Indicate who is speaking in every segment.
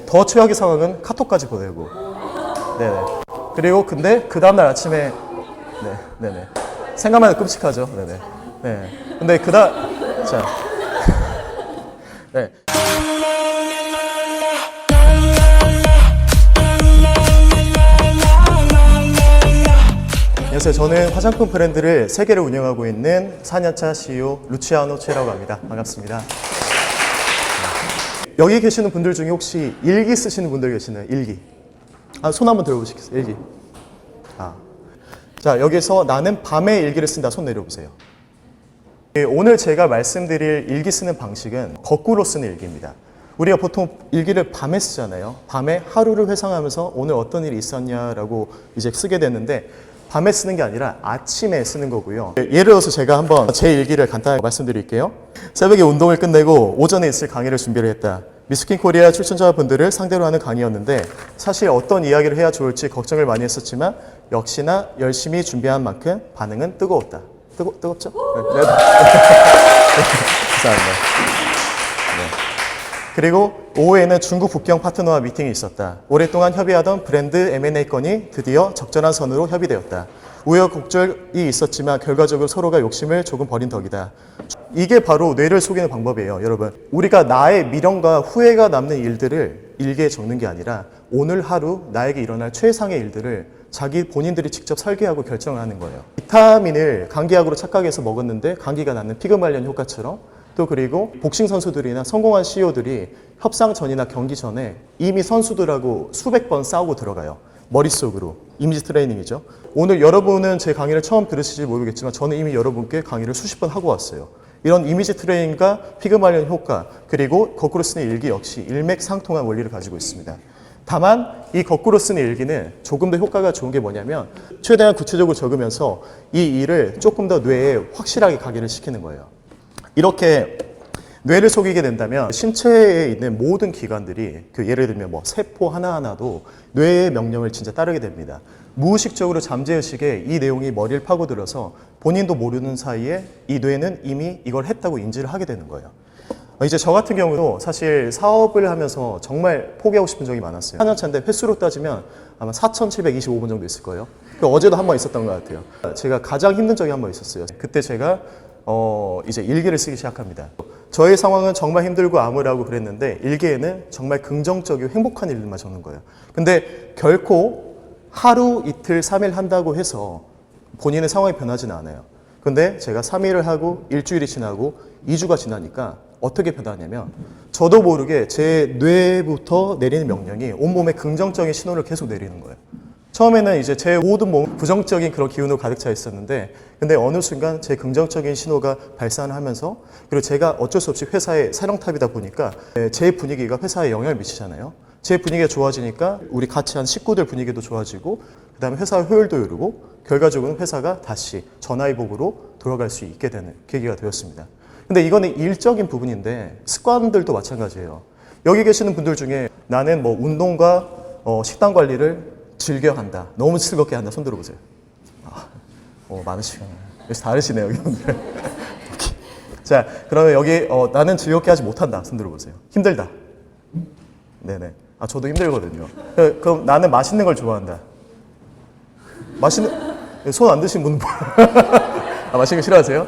Speaker 1: 더 최악의 상황은 카톡까지 보내고. 네네. 그리고 근데 그 다음날 아침에 네네. 생각만 해도 끔찍하죠. 네네. 네. 근데 자. 네. 안녕하세요. 저는 화장품 브랜드를 3개를 운영하고 있는 4년차 CEO 루치아노 최라고 합니다. 반갑습니다. 여기 계시는 분들 중에 혹시 일기 쓰시는 분들 계시나요? 일기. 손 한번 들어보시겠어요? 일기. 자, 여기서 나는 밤에 일기를 쓴다. 손 내려보세요. 오늘 제가 말씀드릴 일기 쓰는 방식은 거꾸로 쓰는 일기입니다. 우리가 보통 일기를 밤에 쓰잖아요. 밤에 하루를 회상하면서 오늘 어떤 일이 있었냐라고 이제 쓰게 되는데 밤에 쓰는 게 아니라 아침에 쓰는 거고요. 예를 들어서 제가 한번 제 일기를 간단하게 말씀드릴게요. 새벽에 운동을 끝내고 오전에 있을 강의를 준비를 했다. 미스킨 코리아 출전자분들을 상대로 하는 강의였는데 사실 어떤 이야기를 해야 좋을지 걱정을 많이 했었지만 역시나 열심히 준비한 만큼 반응은 뜨거웠다. 뜨겁죠? 네. 감사합니다. 그리고 오후에는 중국 북경 파트너와 미팅이 있었다. 오랫동안 협의하던 브랜드 M&A 건이 드디어 적절한 선으로 협의되었다. 우여곡절이 있었지만 결과적으로 서로가 욕심을 조금 버린 덕이다. 이게 바로 뇌를 속이는 방법이에요, 여러분. 우리가 나의 미련과 후회가 남는 일들을 일기에 적는 게 아니라 오늘 하루 나에게 일어날 최상의 일들을 본인들이 직접 설계하고 결정을 하는 거예요. 비타민을 감기약으로 착각해서 먹었는데 감기가 낫는 피그말리온 효과처럼 또 그리고 복싱 선수들이나 성공한 CEO들이 협상 전이나 경기 전에 이미 선수들하고 수백 번 싸우고 들어가요. 머릿속으로. 이미지 트레이닝이죠. 오늘 여러분은 제 강의를 처음 들으실지 모르겠지만 저는 이미 여러분께 강의를 수십 번 하고 왔어요. 이런 이미지 트레이닝과 피그말리온 효과 그리고 거꾸로 쓰는 일기 역시 일맥상통한 원리를 가지고 있습니다. 다만 이 거꾸로 쓰는 일기는 조금 더 효과가 좋은 게 뭐냐면 최대한 구체적으로 적으면서 이 일을 조금 더 뇌에 확실하게 가기를 시키는 거예요. 이렇게 뇌를 속이게 된다면 신체에 있는 모든 기관들이 예를 들면 세포 하나하나도 뇌의 명령을 진짜 따르게 됩니다. 무의식적으로 잠재의식에 이 내용이 머리를 파고들어서 본인도 모르는 사이에 이 뇌는 이미 이걸 했다고 인지를 하게 되는 거예요. 이제 저 같은 경우도 사실 사업을 하면서 정말 포기하고 싶은 적이 많았어요. 4년차인데 횟수로 따지면 아마 4,725번 정도 있을 거예요. 어제도 한 번 있었던 것 같아요. 제가 가장 힘든 적이 한 번 있었어요. 그때 제가 이제 일기를 쓰기 시작합니다. 저의 상황은 정말 힘들고 암울하고 그랬는데 일기에는 정말 긍정적이고 행복한 일들만 적는 거예요. 근데 결코 하루, 이틀, 3일 한다고 해서 본인의 상황이 변하지는 않아요. 근데 제가 3일을 하고 일주일이 지나고 2주가 지나니까 어떻게 변하냐면 저도 모르게 제 뇌부터 내리는 명령이 온몸에 긍정적인 신호를 계속 내리는 거예요. 처음에는 이제 제 모든 몸 부정적인 그런 기운으로 가득 차 있었는데 근데 어느 순간 제 긍정적인 신호가 발산을 하면서 그리고 제가 어쩔 수 없이 회사의 사령탑이다 보니까 제 분위기가 회사에 영향을 미치잖아요. 제 분위기가 좋아지니까 우리 같이 한 식구들 분위기도 좋아지고 그 다음에 회사 효율도 오르고 결과적으로는 회사가 다시 전화위복으로 돌아갈 수 있게 되는 계기가 되었습니다. 근데 이거는 일적인 부분인데 습관들도 마찬가지예요. 여기 계시는 분들 중에 나는 운동과 식단 관리를 즐겨한다. 너무 즐겁게 한다. 손 들어보세요. 많으시구나. 역시 다르시네요, 여기 분들. 자, 그러면 여기 나는 즐겁게 하지 못한다. 손 들어보세요. 힘들다. 네네. 저도 힘들거든요. 그럼 나는 맛있는 걸 좋아한다. 손 안 드신 분은 맛있는 거 싫어하세요?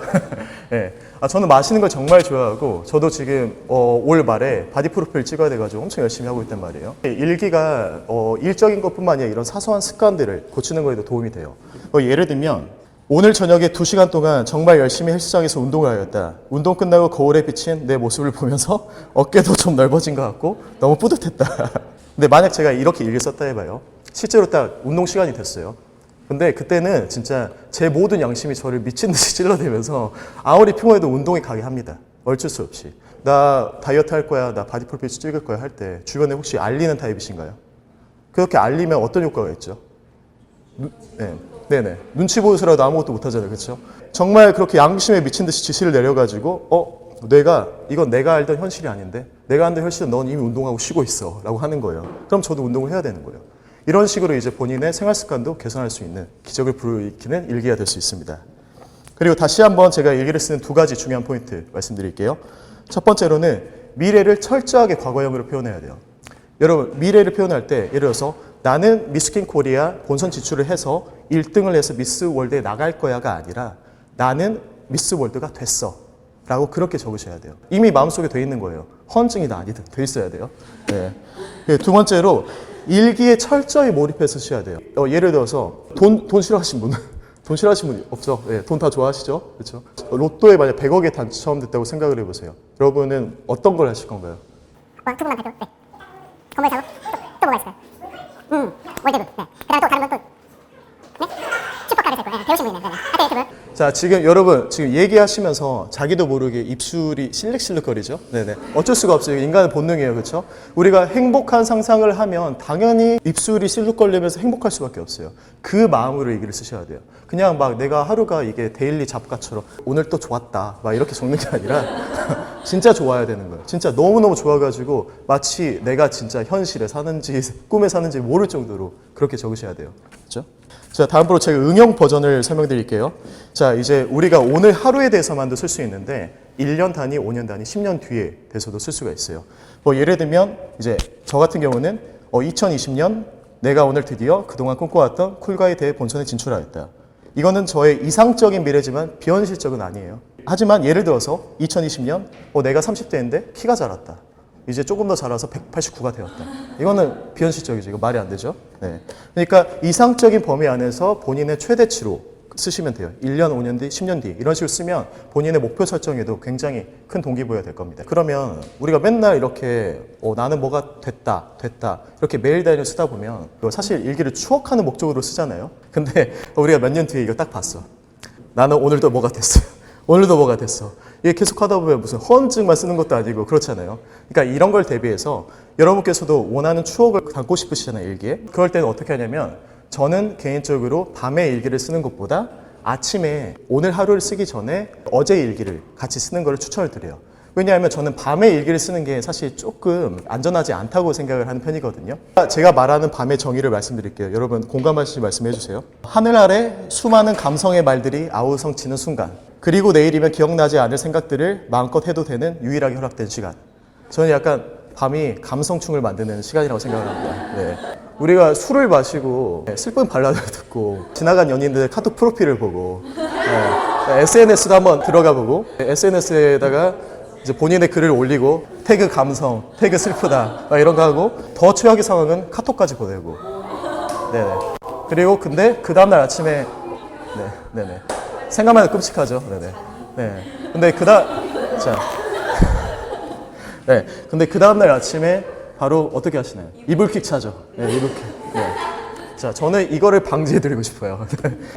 Speaker 1: 네. 저는 마시는 걸 정말 좋아하고 저도 지금 올 말에 바디 프로필 찍어야 돼가지고 엄청 열심히 하고 있단 말이에요. 일기가 일적인 것뿐만 아니라 이런 사소한 습관들을 고치는 거에도 도움이 돼요. 예를 들면 오늘 저녁에 2시간 동안 정말 열심히 헬스장에서 운동을 하였다. 운동 끝나고 거울에 비친 내 모습을 보면서 어깨도 좀 넓어진 것 같고 너무 뿌듯했다. 근데 만약 제가 이렇게 일기 썼다 해봐요. 실제로 딱 운동 시간이 됐어요. 근데 그때는 진짜 제 모든 양심이 저를 미친 듯이 찔러대면서 아무리 피곤해도 운동에 가게 합니다. 어쩔 수 없이. 나 다이어트 할 거야, 나 바디 프로필 찍을 거야 할 때 주변에 혹시 알리는 타입이신가요? 그렇게 알리면 어떤 효과가 있죠? 네네. 눈치 보여서라도 아무것도 못 하잖아요. 그렇죠? 정말 그렇게 양심에 미친 듯이 지시를 내려가지고 이건 내가 알던 현실이 아닌데 내가 알던 현실은 넌 이미 운동하고 쉬고 있어 라고 하는 거예요. 그럼 저도 운동을 해야 되는 거예요. 이런 식으로 이제 본인의 생활 습관도 개선할 수 있는 기적을 불러일으키는 일기가 될 수 있습니다. 그리고 다시 한번 제가 일기를 쓰는 2가지 중요한 포인트 말씀드릴게요. 첫 번째로는 미래를 철저하게 과거형으로 표현해야 돼요. 여러분 미래를 표현할 때 예를 들어서 나는 미스킨 코리아 본선 진출을 해서 1등을 해서 미스 월드에 나갈 거야가 아니라 나는 미스 월드가 됐어 라고 그렇게 적으셔야 돼요. 이미 마음속에 돼 있는 거예요. 허언증이다 아니든 돼 있어야 돼요. 네. 두 번째로 일기에 철저히 몰입해서 쓰셔야 돼요. 예를 들어서 돈 싫어하시는 분은 돈 싫어하시는 분 없죠? 네, 돈 다 좋아하시죠? 그렇죠? 로또에 만약 100억에 당첨됐다고 생각을 해보세요. 여러분은 어떤 걸 하실 건가요?
Speaker 2: 투구만 발표? 네. 건물 사고? 또 뭐가 있을까요? 월드브. 네. 그 다음에 또 다른 건 또? 네? 슈퍼카를 살 거예요. 네. 배우신 분이네. 네. 하여튼 유튜브.
Speaker 1: 자, 지금 여러분 지금 얘기하시면서 자기도 모르게 입술이 실룩실룩거리죠? 네네. 어쩔 수가 없어요. 인간의 본능이에요. 그렇죠? 우리가 행복한 상상을 하면 당연히 입술이 실룩거리면서 행복할 수밖에 없어요. 그 마음으로 얘기를 쓰셔야 돼요. 그냥 막 내가 하루가 이게 데일리 잡가처럼 오늘 또 좋았다 막 이렇게 적는 게 아니라 진짜 좋아야 되는 거예요. 진짜 너무너무 좋아가지고 마치 내가 진짜 현실에 사는지 꿈에 사는지 모를 정도로 그렇게 적으셔야 돼요. 그렇죠? 자, 다음으로 제가 응용 버전을 설명드릴게요. 자, 이제 우리가 오늘 하루에 대해서만도 쓸 수 있는데 1년 단위, 5년 단위, 10년 뒤에 대해서도 쓸 수가 있어요. 뭐 예를 들면 이제 저 같은 경우는 2020년 내가 오늘 드디어 그동안 꿈꿔왔던 쿨가이 대회 본선에 진출하였다. 이거는 저의 이상적인 미래지만 비현실적은 아니에요. 하지만 예를 들어서 2020년 내가 30대인데 키가 자랐다. 이제 조금 더 자라서 189가 되었다. 이거는 비현실적이죠. 이거 말이 안 되죠. 네. 그러니까 이상적인 범위 안에서 본인의 최대치로 쓰시면 돼요. 1년, 5년 뒤, 10년 뒤 이런 식으로 쓰면 본인의 목표 설정에도 굉장히 큰 동기부여가 될 겁니다. 그러면 우리가 맨날 이렇게 나는 뭐가 됐다 이렇게 매일 다니며 쓰다 보면 사실 일기를 추억하는 목적으로 쓰잖아요. 근데 우리가 몇 년 뒤에 이거 딱 봤어. 나는 오늘도 뭐가 됐어. 오늘도 뭐가 됐어. 이게 계속 하다 보면 무슨 허언증만 쓰는 것도 아니고 그렇잖아요. 그러니까 이런 걸 대비해서 여러분께서도 원하는 추억을 담고 싶으시잖아요, 일기에. 그럴 때는 어떻게 하냐면 저는 개인적으로 밤에 일기를 쓰는 것보다 아침에 오늘 하루를 쓰기 전에 어제 일기를 같이 쓰는 걸 추천을 드려요. 왜냐하면 저는 밤에 일기를 쓰는 게 사실 조금 안전하지 않다고 생각을 하는 편이거든요. 제가 말하는 밤의 정의를 말씀드릴게요. 여러분 공감하시지 말씀해 주세요. 하늘 아래 수많은 감성의 말들이 아우성치는 순간, 그리고 내일이면 기억나지 않을 생각들을 마음껏 해도 되는 유일하게 허락된 시간. 저는 약간 밤이 감성충을 만드는 시간이라고 생각을 합니다. 네. 우리가 술을 마시고 슬픈 발라드를 듣고 지나간 연인들의 카톡 프로필을 보고 SNS도 한번 들어가 보고 SNS에다가 이제 본인의 글을 올리고 태그 감성, 태그 슬프다 이런 거 하고 더 최악의 상황은 카톡까지 보내고 네네. 그리고 근데 그 다음날 아침에 네네. 생각만 해도 끔찍하죠. 네네. 네. 근데 근데 그 다음날 아침에 바로 어떻게 하시나요? 이불킥 차죠. 네, 이불킥. 네. 자, 저는 이거를 방지해드리고 싶어요.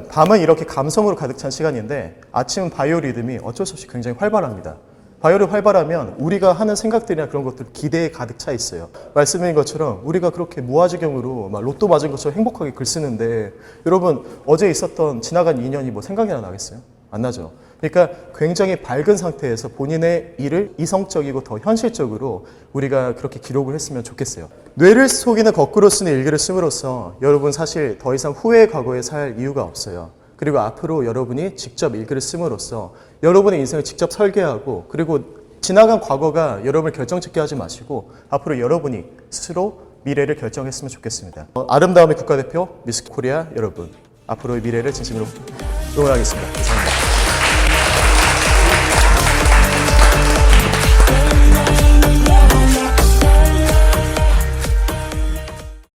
Speaker 1: 밤은 이렇게 감성으로 가득 찬 시간인데 아침은 바이오 리듬이 어쩔 수 없이 굉장히 활발합니다. 바이오리 활발하면 우리가 하는 생각들이나 그런 것들 기대에 가득 차 있어요. 말씀드린 것처럼 우리가 그렇게 무아지경으로 막 로또 맞은 것처럼 행복하게 글 쓰는데 여러분 어제 있었던 지나간 2년이 뭐 생각이나 나겠어요? 안 나죠. 그러니까 굉장히 밝은 상태에서 본인의 일을 이성적이고 더 현실적으로 우리가 그렇게 기록을 했으면 좋겠어요. 뇌를 속이는 거꾸로 쓰는 일기를 씀으로써 여러분 사실 더 이상 후회의 과거에 살 이유가 없어요. 그리고 앞으로 여러분이 직접 일기를 씀으로써 여러분의 인생을 직접 설계하고 그리고 지나간 과거가 여러분을 결정짓게 하지 마시고 앞으로 여러분이 스스로 미래를 결정했으면 좋겠습니다. 아름다움의 국가대표 미스 코리아 여러분, 앞으로의 미래를 진심으로 응원하겠습니다.